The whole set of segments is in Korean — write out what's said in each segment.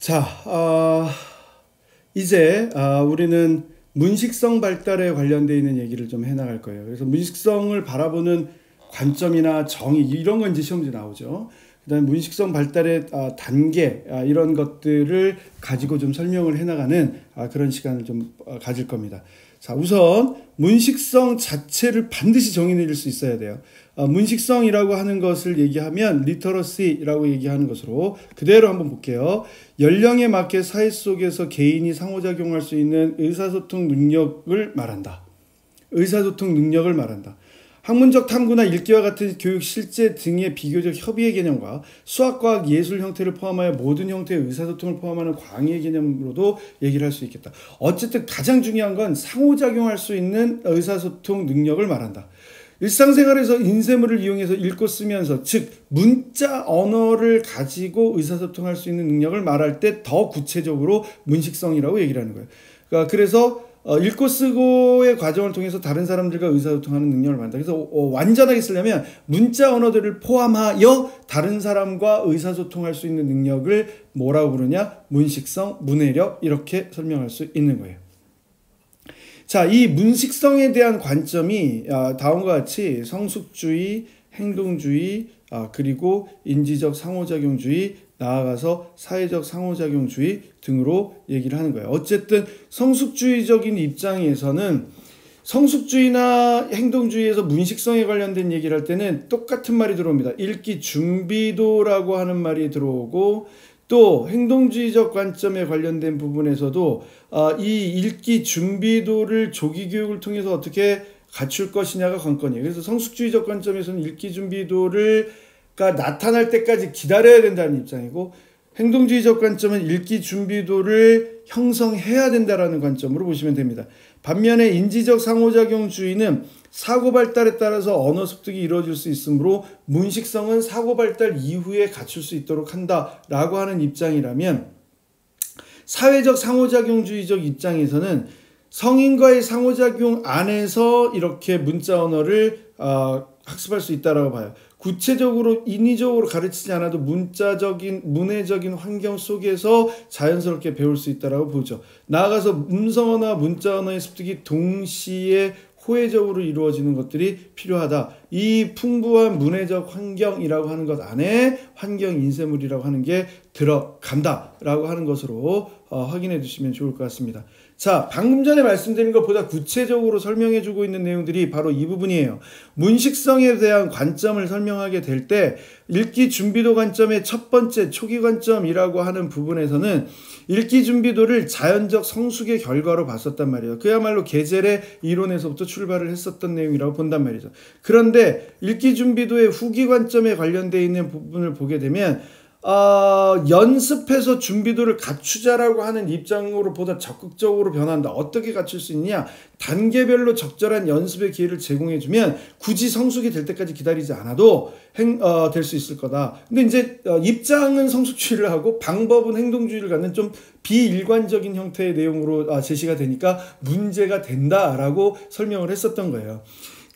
자, 이제 우리는 문식성 발달에 관련되어 있는 얘기를 좀 해나갈 거예요. 그래서 문식성을 바라보는 관점이나 정의 이런 건 이제 시험지에 나오죠. 그다음에 문식성 발달의 단계 이런 것들을 가지고 좀 설명을 해나가는 그런 시간을 좀 가질 겁니다. 자, 우선 문식성 자체를 반드시 정의 내릴 수 있어야 돼요. 문식성이라고 하는 것을 얘기하면 리터러시라고 얘기하는 것으로 그대로 한번 볼게요. 연령에 맞게 사회 속에서 개인이 상호작용할 수 있는 의사소통 능력을 말한다. 의사소통 능력을 말한다. 학문적 탐구나 읽기와 같은 교육 실제 등의 비교적 협의의 개념과 수학과학 예술 형태를 포함하여 모든 형태의 의사소통을 포함하는 광의의 개념으로도 얘기를 할 수 있겠다. 어쨌든 가장 중요한 건 상호작용할 수 있는 의사소통 능력을 말한다. 일상생활에서 인쇄물을 이용해서 읽고 쓰면서 즉 문자 언어를 가지고 의사소통할 수 있는 능력을 말할 때 더 구체적으로 문식성이라고 얘기를 하는 거예요. 그래서 읽고 쓰고의 과정을 통해서 다른 사람들과 의사소통하는 능력을 만든다. 그래서 완전하게 쓰려면 문자 언어들을 포함하여 다른 사람과 의사소통할 수 있는 능력을 뭐라고 부르냐? 문식성, 문해력 이렇게 설명할 수 있는 거예요. 자, 이 문식성에 대한 관점이 다음과 같이 성숙주의, 행동주의, 그리고 인지적 상호작용주의, 나아가서 사회적 상호작용주의 등으로 얘기를 하는 거예요. 어쨌든 성숙주의적인 입장에서는 성숙주의나 행동주의에서 문식성에 관련된 얘기를 할 때는 똑같은 말이 들어옵니다. 읽기 준비도라고 하는 말이 들어오고 또 행동주의적 관점에 관련된 부분에서도 이 읽기 준비도를 조기 교육을 통해서 어떻게 갖출 것이냐가 관건이에요. 그래서 성숙주의적 관점에서는 읽기 준비도를 나타날 때까지 기다려야 된다는 입장이고 행동주의적 관점은 읽기 준비도를 형성해야 된다는 관점으로 보시면 됩니다. 반면에 인지적 상호작용주의는 사고 발달에 따라서 언어 습득이 이루어질 수 있으므로 문식성은 사고 발달 이후에 갖출 수 있도록 한다라고 하는 입장이라면 사회적 상호작용주의적 입장에서는 성인과의 상호작용 안에서 이렇게 문자 언어를 학습할 수 있다라고 봐요. 구체적으로 인위적으로 가르치지 않아도 문자적인 문해적인 환경 속에서 자연스럽게 배울 수 있다라고 보죠. 나아가서 음성 언어와 문자 언어의 습득이 동시에 호혜적으로 이루어지는 것들이 필요하다. 이 풍부한 문해적 환경이라고 하는 것 안에 환경 인쇄물이라고 하는 게 들어간다라고 하는 것으로 확인해 주시면 좋을 것 같습니다. 자, 방금 전에 말씀드린 것보다 구체적으로 설명해 주고 있는 내용들이 바로 이 부분이에요. 문식성에 대한 관점을 설명하게 될 때 읽기 준비도 관점의 첫 번째 초기 관점이라고 하는 부분에서는 읽기 준비도를 자연적 성숙의 결과로 봤었단 말이에요. 그야말로 게젤의 이론에서부터 출발을 했었던 내용이라고 본단 말이죠. 그런데 읽기 준비도의 후기 관점에 관련되어 있는 부분을 보게 되면 연습해서 준비도를 갖추자라고 하는 입장으로 보다 적극적으로 변한다. 어떻게 갖출 수 있느냐? 단계별로 적절한 연습의 기회를 제공해주면 굳이 성숙이 될 때까지 기다리지 않아도 될 수 있을 거다. 근데 이제 입장은 성숙주의를 하고 방법은 행동주의를 갖는 좀 비일관적인 형태의 내용으로 제시가 되니까 문제가 된다라고 설명을 했었던 거예요.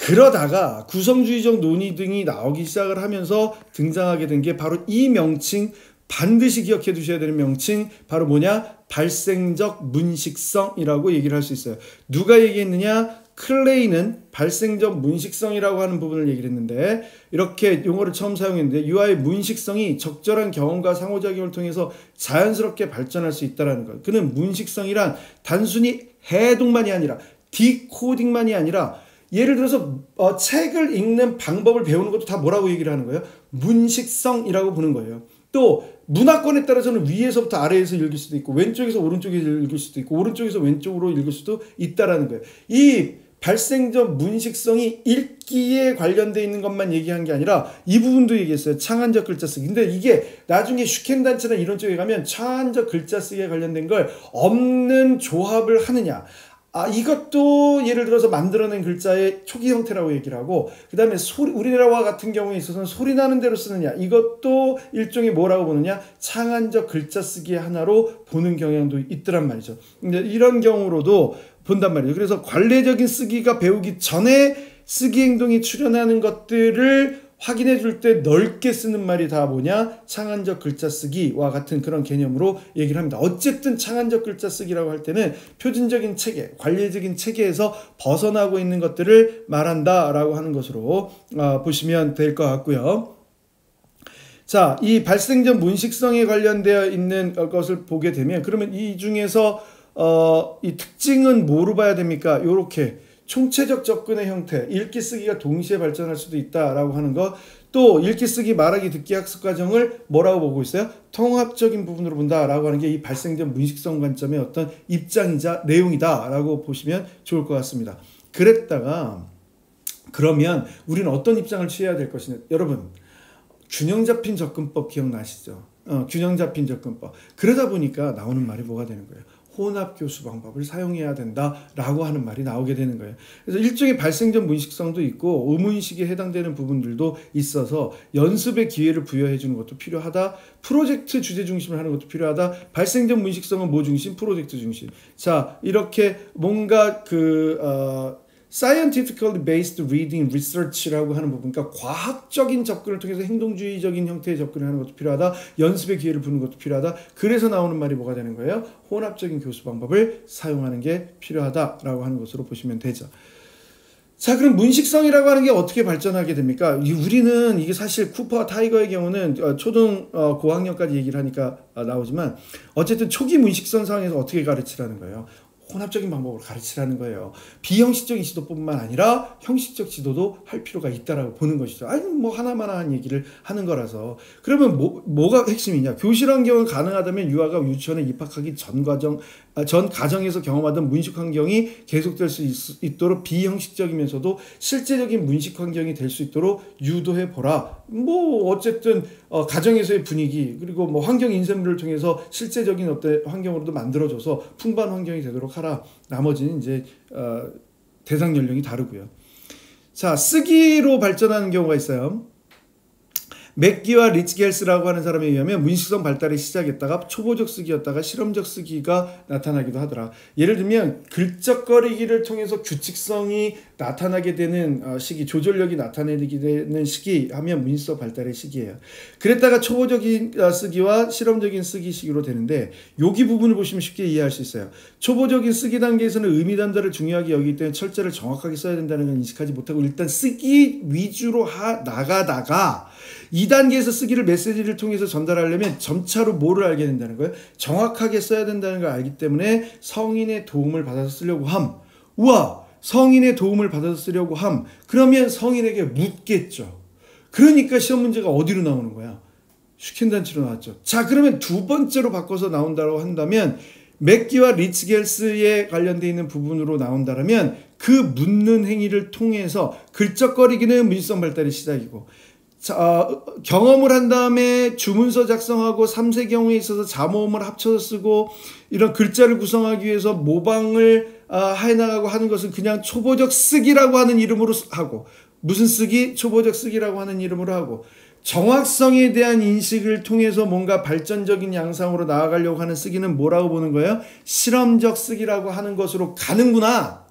그러다가 구성주의적 논의 등이 나오기 시작을 하면서 등장하게 된 게 바로 이 명칭, 반드시 기억해 두셔야 되는 명칭, 바로 뭐냐? 발생적 문식성이라고 얘기를 할 수 있어요. 누가 얘기했느냐? 클레이는 발생적 문식성이라고 하는 부분을 얘기를 했는데 이렇게 용어를 처음 사용했는데 유아의 문식성이 적절한 경험과 상호작용을 통해서 자연스럽게 발전할 수 있다는 것. 그는 문식성이란 단순히 해독만이 아니라 디코딩만이 아니라 예를 들어서 책을 읽는 방법을 배우는 것도 다 뭐라고 얘기를 하는 거예요? 문식성이라고 보는 거예요. 또 문화권에 따라서는 위에서부터 아래에서 읽을 수도 있고 왼쪽에서 오른쪽에서 읽을 수도 있고 오른쪽에서 왼쪽으로 읽을 수도 있다라는 거예요. 이 발생적 문식성이 읽기에 관련되어 있는 것만 얘기한 게 아니라 이 부분도 얘기했어요. 창안적 글자 쓰기. 근데 이게 나중에 슈켄단체나 이런 쪽에 가면 창안적 글자 쓰기에 관련된 걸 없는 조합을 하느냐. 이것도 예를 들어서 만들어낸 글자의 초기 형태라고 얘기를 하고 그 다음에 우리나라와 같은 경우에 있어서는 소리 나는 대로 쓰느냐 이것도 일종의 뭐라고 보느냐 창안적 글자 쓰기의 하나로 보는 경향도 있더란 말이죠. 근데 이런 경우로도 본단 말이죠. 그래서 관례적인 쓰기가 배우기 전에 쓰기 행동이 출현하는 것들을 확인해 줄 때 넓게 쓰는 말이 다 뭐냐? 창안적 글자 쓰기와 같은 그런 개념으로 얘기를 합니다. 어쨌든 창안적 글자 쓰기라고 할 때는 표준적인 체계, 관리적인 체계에서 벗어나고 있는 것들을 말한다라고 하는 것으로 보시면 될 것 같고요. 자, 이 발생 전 문식성에 관련되어 있는 것을 보게 되면 그러면 이 중에서 이 특징은 뭐로 봐야 됩니까? 요렇게 총체적 접근의 형태, 읽기 쓰기가 동시에 발전할 수도 있다라고 하는 것, 또 읽기 쓰기 말하기 듣기 학습 과정을 뭐라고 보고 있어요? 통합적인 부분으로 본다라고 하는 게 이 발생 전 문식성 관점의 어떤 입장이자 내용이다라고 보시면 좋을 것 같습니다. 그랬다가 그러면 우리는 어떤 입장을 취해야 될 것이냐? 여러분, 균형 잡힌 접근법 기억나시죠? 균형 잡힌 접근법. 그러다 보니까 나오는 말이 뭐가 되는 거예요? 혼합 교수 방법을 사용해야 된다라고 하는 말이 나오게 되는 거예요. 그래서 일종의 발생 전 문식성도 있고 의문식에 해당되는 부분들도 있어서 연습의 기회를 부여해 주는 것도 필요하다. 프로젝트 주제 중심을 하는 것도 필요하다. 발생 전 문식성은 뭐 중심? 프로젝트 중심. 자, 이렇게 뭔가 scientifically based reading research라고 하는 부분, 그러니까 과학적인 접근을 통해서 행동주의적인 형태의 접근을 하는 것도 필요하다. 연습의 기회를 부는 것도 필요하다. 그래서 나오는 말이 뭐가 되는 거예요? 혼합적인 교수 방법을 사용하는 게 필요하다라고 하는 것으로 보시면 되죠. 자, 그럼 문식성이라고 하는 게 어떻게 발전하게 됩니까? 우리는 이게 사실 쿠퍼와 타이거의 경우는 초등 고학년까지 얘기를 하니까 나오지만 어쨌든 초기 문식성 상황에서 어떻게 가르치라는 거예요? 혼합적인 방법으로 가르치라는 거예요. 비형식적인 지도뿐만 아니라 형식적 지도도 할 필요가 있다라고 보는 것이죠. 아니 뭐 하나만한 얘기를 하는 거라서. 그러면 뭐가 핵심이냐? 교실 환경은 가능하다면 유아가 유치원에 입학하기 전 가정에서 경험하던 문식 환경이 계속될 수 있도록 비형식적이면서도 실제적인 문식 환경이 될 수 있도록 유도해 보라. 뭐 어쨌든 가정에서의 분위기 그리고 뭐 환경 인쇄물을 통해서 실제적인 어떤 환경으로도 만들어줘서 풍부한 환경이 되도록 하라. 나머지는 이제 대상 연령이 다르고요. 자, 쓰기로 발전하는 경우가 있어요. 맥기와 리츠겔스라고 하는 사람에 의하면 문식성 발달이 시작했다가 초보적 쓰기였다가 실험적 쓰기가 나타나기도 하더라. 예를 들면 글적거리기를 통해서 규칙성이 나타나게 되는 시기, 조절력이 나타내게 되는 시기 하면 문식성 발달의 시기예요. 그랬다가 초보적인 쓰기와 실험적인 쓰기 시기로 되는데 여기 부분을 보시면 쉽게 이해할 수 있어요. 초보적인 쓰기 단계에서는 의미 단자를 중요하게 여기기 때문에 철자를 정확하게 써야 된다는 걸 인식하지 못하고 일단 쓰기 위주로 나가다가 2단계에서 쓰기를 메시지를 통해서 전달하려면 점차로 뭐를 알게 된다는 거예요? 정확하게 써야 된다는 걸 알기 때문에 성인의 도움을 받아서 쓰려고 함. 우와! 성인의 도움을 받아서 쓰려고 함. 그러면 성인에게 묻겠죠. 그러니까 시험 문제가 어디로 나오는 거야? 슈켄단치로 나왔죠. 자, 그러면 두 번째로 바꿔서 나온다고 한다면 맥기와 리츠겔스에 관련되어 있는 부분으로 나온다면 그 묻는 행위를 통해서 글적거리기는 문식성 발달의 시작이고 경험을 한 다음에 주문서 작성하고 3세 경우에 있어서 자모음을 합쳐서 쓰고 이런 글자를 구성하기 위해서 모방을 해나가고 하는 것은 그냥 초보적 쓰기라고 하는 이름으로 하고 무슨 쓰기? 초보적 쓰기라고 하는 이름으로 하고 정확성에 대한 인식을 통해서 뭔가 발전적인 양상으로 나아가려고 하는 쓰기는 뭐라고 보는 거예요? 실험적 쓰기라고 하는 것으로 가는구나.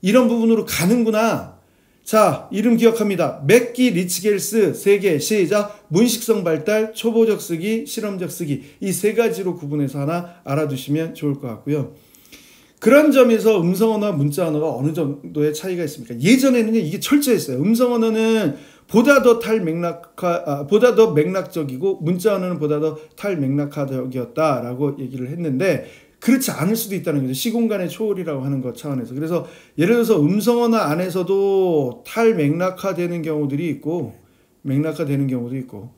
이런 부분으로 가는구나. 자, 이름 기억합니다. 맥기, 리츠겔스 3개 시작. 문식성 발달, 초보적 쓰기, 실험적 쓰기 이 3가지로 구분해서 하나 알아두시면 좋을 것 같고요. 그런 점에서 음성언어와 문자언어가 어느 정도의 차이가 있습니까? 예전에는 이게 철저했어요. 음성언어는 보다 더 맥락적이고 문자언어는 보다 더 탈맥락적이었다라고 얘기를 했는데 그렇지 않을 수도 있다는 거죠. 시공간의 초월이라고 하는 것 차원에서. 그래서 예를 들어서 음성언어 안에서도 탈맥락화되는 경우들이 있고 맥락화되는 경우도 있고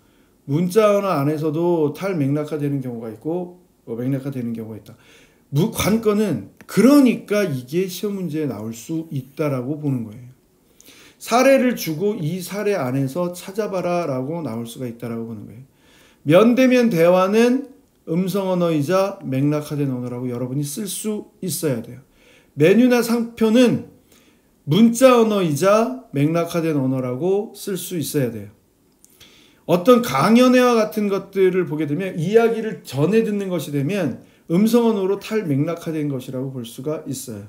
문자언어 안에서도 탈맥락화되는 경우가 있고 맥락화되는 경우가 있다. 관건은 그러니까 이게 시험 문제에 나올 수 있다라고 보는 거예요. 사례를 주고 이 사례 안에서 찾아봐라 라고 나올 수가 있다라고 보는 거예요. 면대면 대화는 음성언어이자 맥락화된 언어라고 여러분이 쓸 수 있어야 돼요. 메뉴나 상표는 문자언어이자 맥락화된 언어라고 쓸 수 있어야 돼요. 어떤 강연회와 같은 것들을 보게 되면 이야기를 전해 듣는 것이 되면 음성언어로 탈맥락화된 것이라고 볼 수가 있어요.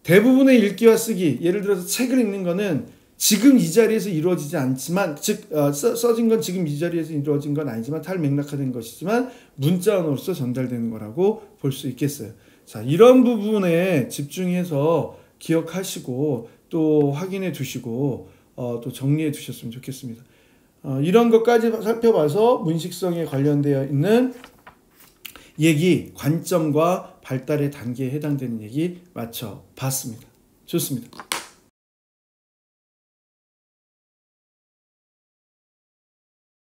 대부분의 읽기와 쓰기, 예를 들어서 책을 읽는 거는 지금 이 자리에서 이루어지지 않지만, 즉 써진 건 지금 이 자리에서 이루어진 건 아니지만 탈맥락화된 것이지만 문자언어로서 전달되는 거라고 볼 수 있겠어요. 자, 이런 부분에 집중해서 기억하시고 또 확인해 두시고 또 정리해 두셨으면 좋겠습니다. 이런 것까지 살펴봐서 문식성에 관련되어 있는 얘기, 관점과 발달의 단계에 해당되는 얘기 맞춰봤습니다. 좋습니다.